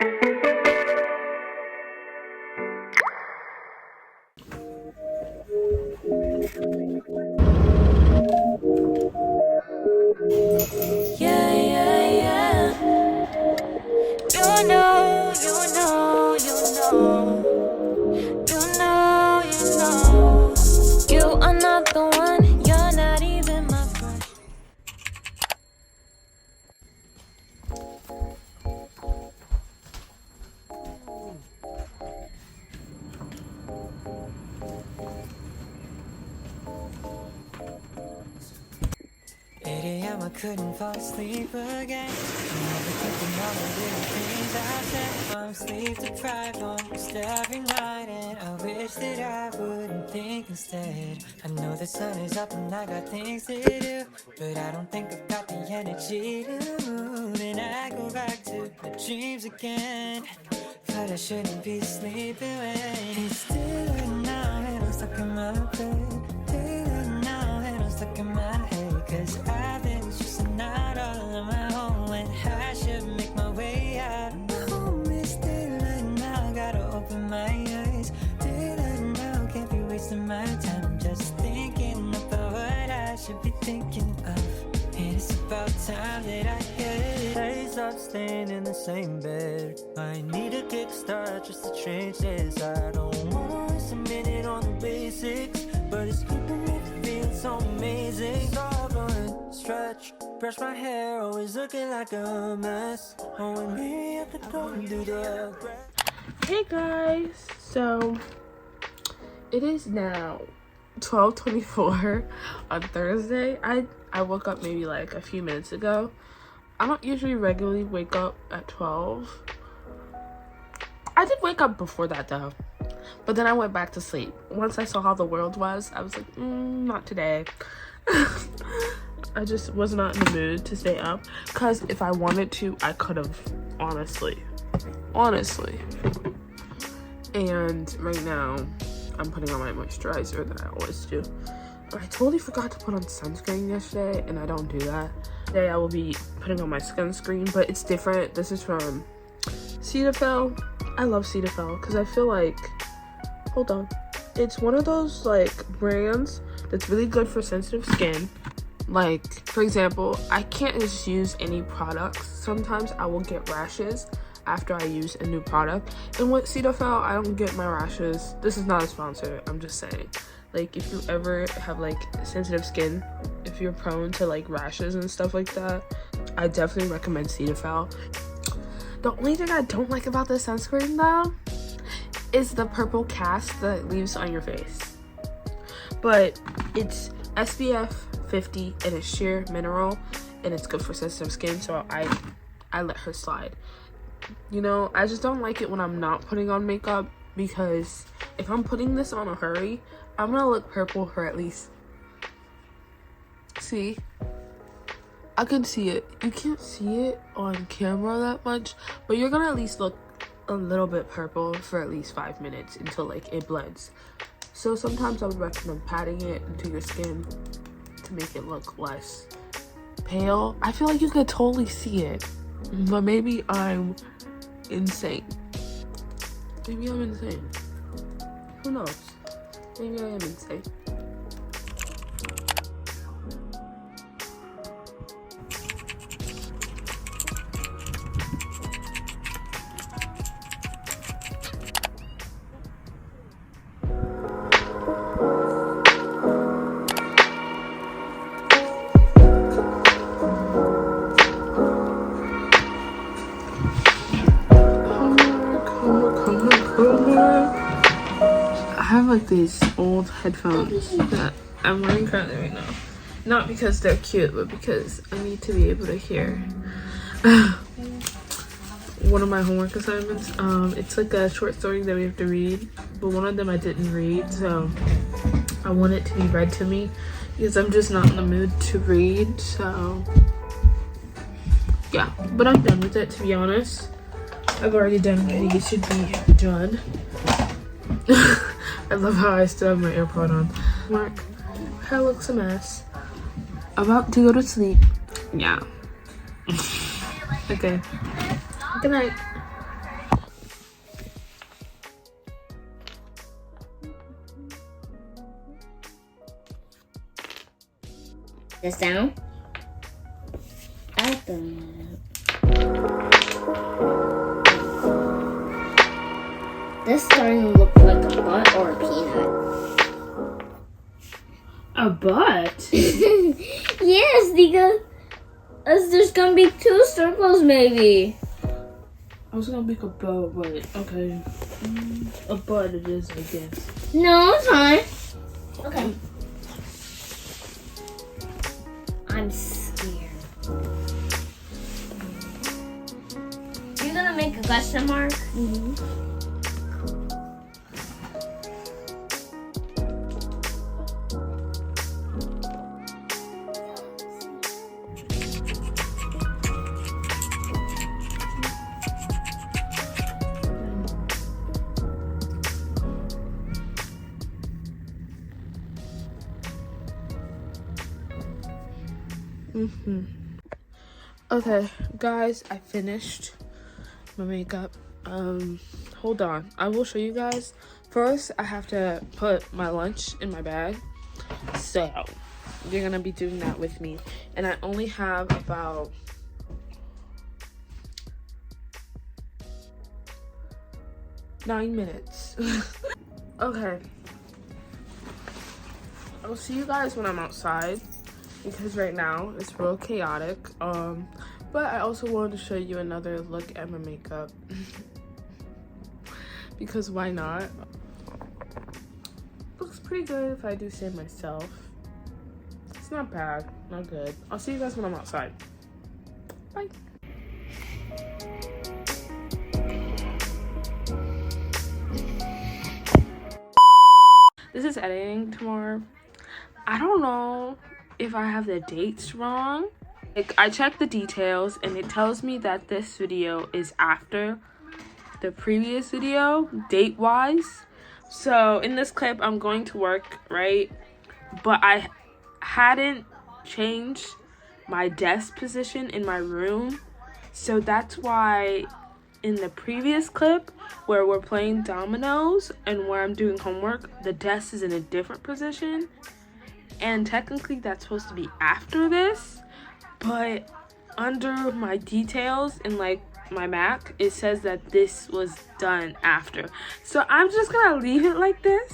Yeah, yeah, yeah. You know, you know, you know. You know, you know. You are not the one, you're not even my friend. I couldn't fall asleep again. I'm overthinking all the little things I said. I'm sleep deprived almost every night, and I wish that I wouldn't think instead. I know the sun is up and I got things to do, but I don't think I've got the energy to move. And I go back to my dreams again, but I shouldn't be sleeping when it's still now and I'm stuck in my bed. Still now and I'm stuck in my head, 'cause I've been stressing out all on my own when I should make my way out. My home is daylight now, gotta open my eyes. Daylight now, can't be wasting my time just thinking about what I should be thinking of. And it's about time that I get. I stop staying in the same bed. I need a kickstart just to change this. I don't wanna waste a minute on the basics, but it's keeping me feeling so amazing. Stop on stretch, brush my hair, always looking like a mess. Oh, and maybe I could go and do the rest. Hey guys, so it is now 12:24 on Thursday. I woke up maybe like a few minutes ago. I don't usually regularly wake up at 12. I did wake up before that though, but then I went back to sleep. Once I saw how the world was, I was like, not today. I just was not in the mood to stay up, because if I wanted to, I could have, honestly. And right now I'm putting on my moisturizer that I always do. I totally forgot to put on sunscreen yesterday, and I don't do that. Today I will be putting on my sunscreen, but it's different. This is from 𝐬𝐶𝐬. I love 𝐬𝐶𝐬 because I feel like, hold on, it's one of those like brands that's really good for sensitive skin. Like, for example, I can't just use any products. Sometimes I will get rashes after I use a new product, and with 𝐬𝐶𝐬 I don't get my rashes. This is not a sponsor, I'm just saying. Like, if you ever have like sensitive skin, if you're prone to like rashes and stuff like that, I definitely recommend 𝐬𝐶𝐬. The only thing I don't like about this sunscreen though is the purple cast that it leaves on your face. But it's SPF 50 and it's sheer mineral, and it's good for sensitive skin, so I let her slide. You know, I just don't like it when I'm not putting on makeup, because if I'm putting this on a hurry, I'm gonna look purple for at least, see, I can see it. You can't see it on camera that much, but you're gonna at least look a little bit purple for at least 5 minutes until like it blends. So sometimes I would recommend patting it into your skin to make it look less pale. I feel like you could totally see it, but maybe I'm insane. Maybe I'm insane. Who knows? Maybe I am insane. I have like these old headphones that I'm wearing currently right now. Not because they're cute, but because I need to be able to hear one of my homework assignments. It's like a short story that we have to read, but one of them I didn't read, so I want it to be read to me because I'm just not in the mood to read. So yeah, but I'm done with it, to be honest. I've already done what it should be done. I love how I still have my AirPod on. Mark, hair looks a mess. About to go to sleep. Yeah. Okay. Good night. this down. Open it. This is starting to look like a butt or a peanut. A butt? Yes, because there's gonna be 2 circles maybe. I was gonna make a bow, but okay. A butt it is, I guess. No, it's fine. Okay. I'm scared. You're gonna make a question mark? Mm-hmm. Okay, guys, I finished my makeup. Hold on. I will show you guys. First, I have to put my lunch in my bag. So, you're gonna be doing that with me. And I only have about nine minutes. Okay. I'll see you guys when I'm outside, because right now it's real chaotic. But I also wanted to show you another look at my makeup. Because why not? Looks pretty good if I do say myself. It's not bad, not good. I'll see you guys when I'm outside. Bye. This is editing tomorrow. I don't know if I have the dates wrong. Like, I checked the details and it tells me that this video is after the previous video, date-wise. So in this clip, I'm going to work, right? But I hadn't changed my desk position in my room. So that's why in the previous clip where we're playing dominoes and where I'm doing homework, the desk is in a different position. And technically that's supposed to be after this, but under my details in like my Mac, it says that this was done after. So I'm just gonna leave it like this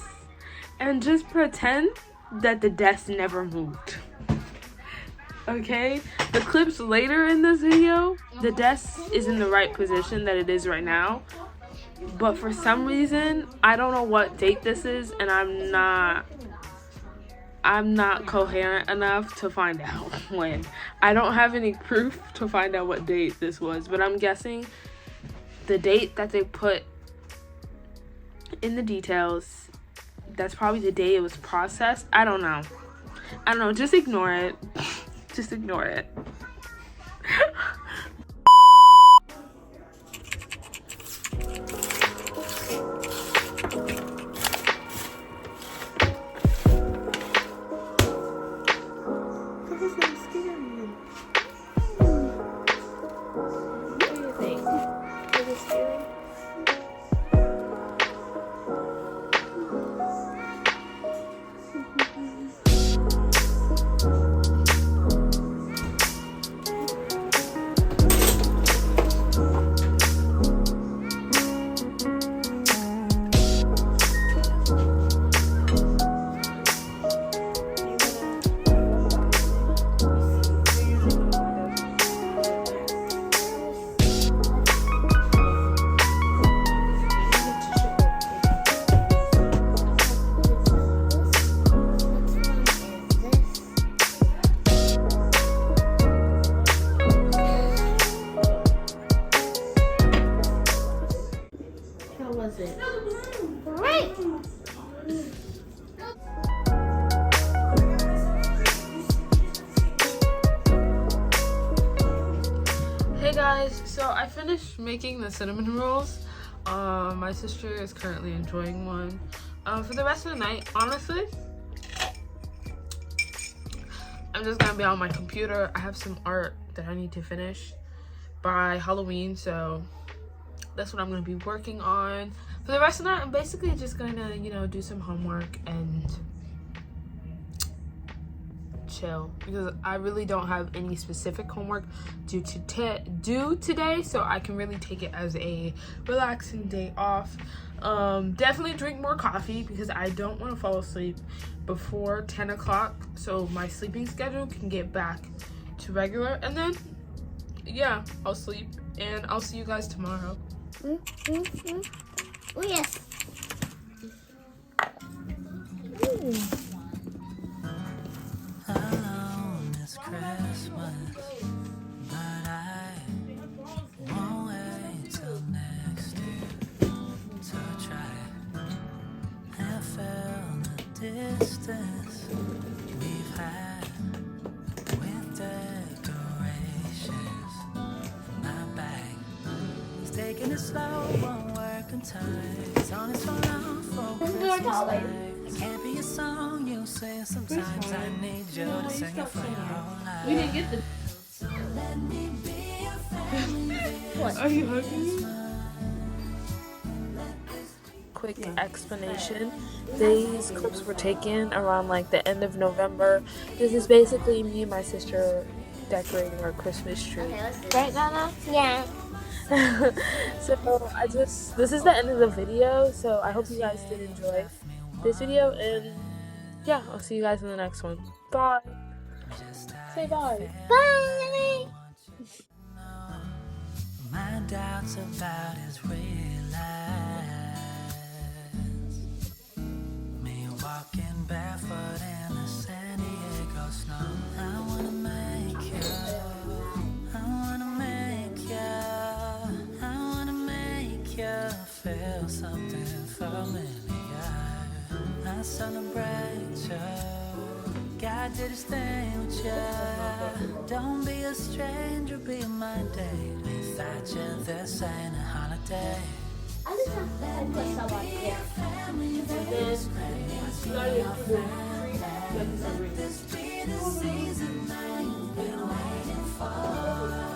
and just pretend that the desk never moved. Okay, the clips later in this video, the desk is in the right position that it is right now, but for some reason I don't know what date this is, and I'm not coherent enough to find out when. I don't have any proof to find out what date this was, but I'm guessing the date that they put in the details, that's probably the day it was processed. I don't know, just ignore it. Just ignore it. Hey guys, so I finished making the cinnamon rolls. My sister is currently enjoying one. For the rest of the night, honestly, I'm just gonna be on my computer. I have some art that I need to finish by Halloween, so that's what I'm gonna be working on. For the rest of the night, I'm basically just gonna, do some homework and chill because I really don't have any specific homework due today, so I can really take it as a relaxing day off. Definitely drink more coffee because I don't want to fall asleep before 10 o'clock so my sleeping schedule can get back to regular, and then yeah, I'll sleep and I'll see you guys tomorrow. Oh yes. Alone this Christmas, but I won't wait till next year to try and feel the distance we've had with decorations. My bag is taking it slow, won't work on time. It's on its phone out for Christmas night. It can't be a song you sing. Sometimes I need you to sing it for your whole life. We didn't get the. Let me be your family. What? Are you hugging me? Quick explanation. These clips were taken around like the end of November. This is basically me and my sister decorating our Christmas tree. Right, Nana? Yeah. So this is the end of the video, so I hope you guys did enjoy this video, and yeah, I'll see you guys in the next one. Bye. Say bye. Bye. My doubts about his realize me walking barefoot in the San Diego snow. I wanna make you, I wanna make you, I wanna make you feel something familiar. I celebrate you. God did his thing with you. Don't be a stranger, be my date. Without you, this ain't a holiday. I just have to put some on here. This be the season that you've been waiting for.